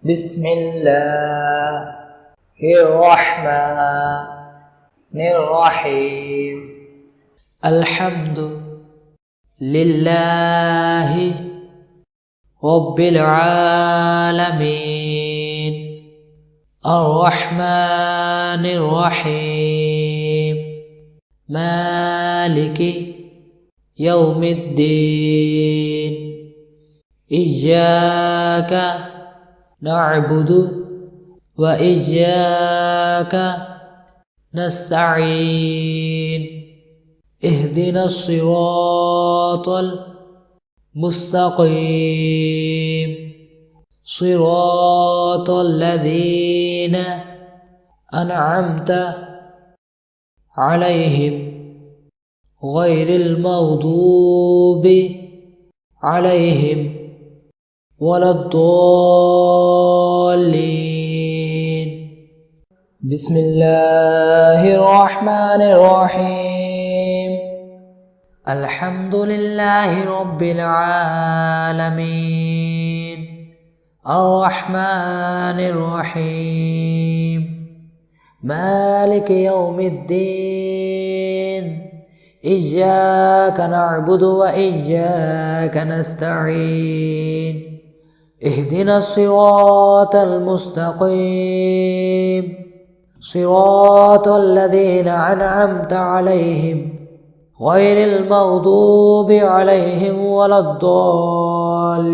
بسم الله الرحمن الرحيم الحمد لله رب العالمين الرحمن الرحيم مالك يوم الدين إياك نعبد وإياك نستعين اهدنا الصراط المستقيم صراط الذين أنعمت عليهم غير المغضوب عليهم ولا الضالين بسم الله الرحمن الرحيم الحمد لله رب العالمين الرحمن الرحيم مالك يوم الدين إياك نعبد وإياك نستعين اهدنا الصراط المستقيم صراط الذين أنعمت عليهم غير المغضوب عليهم ولا الضالين